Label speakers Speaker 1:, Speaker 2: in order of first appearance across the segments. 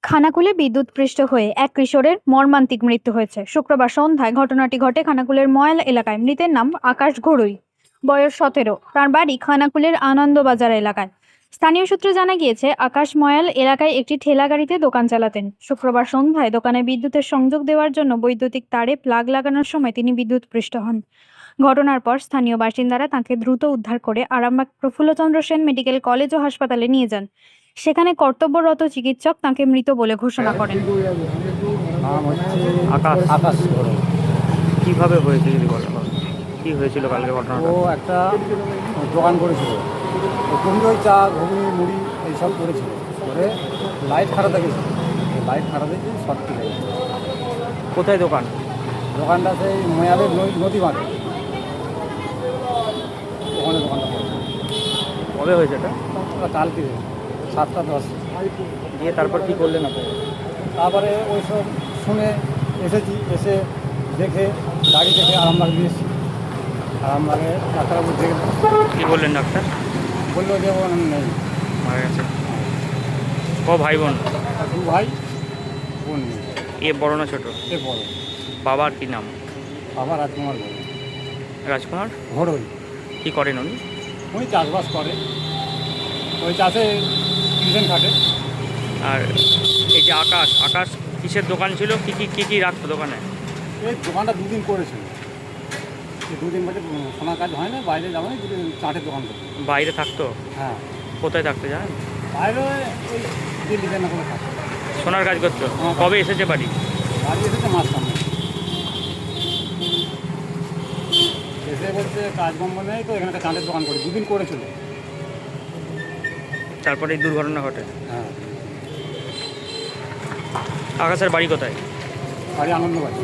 Speaker 1: খানাকুলে বিদ্যুৎপৃষ্ট হয়ে এক কিশোরের মর্মান্তিক মৃত্যু হয়েছে। শুক্রবার সন্ধ্যায় ঘটনাটি ঘটে খানাকুলের ময়াল এলাকায়। মৃতের নাম আকাশ ঘড়ুই, বয়স 17। তার বাড়ি খানাকুলের আনন্দবাজার এলাকায়। স্থানীয় সূত্রে জানা গিয়েছে, আকাশ ময়াল এলাকায় একটি ঠেলা গাড়িতে দোকান চালাতেন। শুক্রবার সন্ধ্যায় দোকানে বিদ্যুতের সংযোগ দেওয়ার জন্য বৈদ্যুতিক তারে প্লাগ লাগানোর সময় তিনি বিদ্যুৎপৃষ্ট হন। ঘটনার পর স্থানীয় বাসিন্দারা তাঁকে দ্রুত উদ্ধার করে আরামবাগ প্রফুল্লচন্দ্র সেন মেডিকেল কলেজ ও হাসপাতালে নিয়ে যান। সেখানে কর্তব্যরত চিকিৎসক তাঁকে মৃত বলে ঘোষণা করেন।
Speaker 2: আকাশ
Speaker 3: আকাশ ঘড়ুই।
Speaker 2: কিভাবে হয়েছে যদি বলেন, কি হয়েছিল কালকে ঘটনাটা?
Speaker 3: ও একটা দোকান করেছিল, ওই চা ঘুগনি মুড়ি এইসব করেছিল। করে লাইট খারাপ গেছিল, লাইট খারাপ হয়েছে, শর্ট লেগে গেছে।
Speaker 2: কোথায় দোকান?
Speaker 3: দোকানটা সেই ময়ালের নদী বাঁধে, ওখানে দোকানটা করেছে।
Speaker 2: কবে হয়েছে এটা?
Speaker 3: কালকে 7টা 10।
Speaker 2: দিয়ে তারপর কি করলেন আপনি?
Speaker 3: তারপরে ওইসব শুনে এসেছি, এসে দেখে গাড়ি দেখে আরামবাগ নিয়ে এসেছি। আরামবাগে ডাক্তারবাবু দেখে
Speaker 2: কি বললেন ডাক্তার?
Speaker 3: বললো যে ও নেই,
Speaker 2: মারা গেছে। ক ভাই বোন?
Speaker 3: 2 ভাই, বোন নেই।
Speaker 2: এ বড় না ছোট?
Speaker 3: এ বড়।
Speaker 2: বাবার কি নাম?
Speaker 3: বাবা রাজকুমার
Speaker 2: রাজকুমার।
Speaker 3: ঘড়ুই।
Speaker 2: কি করেন উনি?
Speaker 3: উনি চাষবাস করে, ওই চাষে টিউশন খাটে।
Speaker 2: আর এই যে আকাশ, আকাশ কিসের দোকান ছিল? কি রাখতো দোকানে?
Speaker 3: এই দোকানটা 2 দিন করেছিল। এই 2 দিন বাদে সোনার কাজ হয় না, বাইরে যাবো না, 2 দিন চাটের দোকান করে।
Speaker 2: বাইরে থাকতো?
Speaker 3: হ্যাঁ,
Speaker 2: কোথায় থাকতো জানেন?
Speaker 3: বাইরে ওই দিল্লিতে না করে থাকে।
Speaker 2: সোনার কাজ করতো?
Speaker 3: হ্যাঁ।
Speaker 2: কবে এসেছে বাড়ি?
Speaker 3: বাড়ি এসেছে মাস সামনে, এসে বলছে কাজকর্ম নেই, তো এখানে একটা চাটের দোকান করি। 2 দিন করেছিল।
Speaker 2: তারপরে এই দুর্ঘটনা ঘটে।
Speaker 3: হ্যাঁ,
Speaker 2: আকাশের বাড়ি কোথায়?
Speaker 3: বাড়ি আনন্দবাড়ি।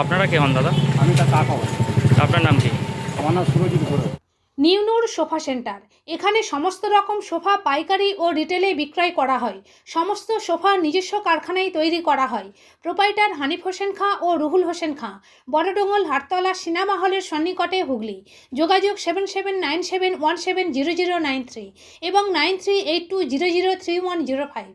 Speaker 2: আপনারা কে হন দাদা?
Speaker 3: আমি তার কাকা হই।
Speaker 2: আপনার নাম কি?
Speaker 3: আমার নাম সুরজিৎ ঘড়ুই।
Speaker 4: নিউ নূর সোফা সেন্টার। এখানে সমস্ত রকম সোফা পাইকারি ও রিটেলে বিক্রয় করা হয়। সমস্ত সোফা নিজস্ব কারখানায় তৈরি করা হয়। প্রোপাইটার হানিফ হোসেন খাঁ ও রুহুল হোসেন খাঁ, বড়ডোঙ্গল হাটতলা সিনেমা হলের সন্নিকটে, হুগলি। যোগাযোগ 7797170093 এবং 9382003105।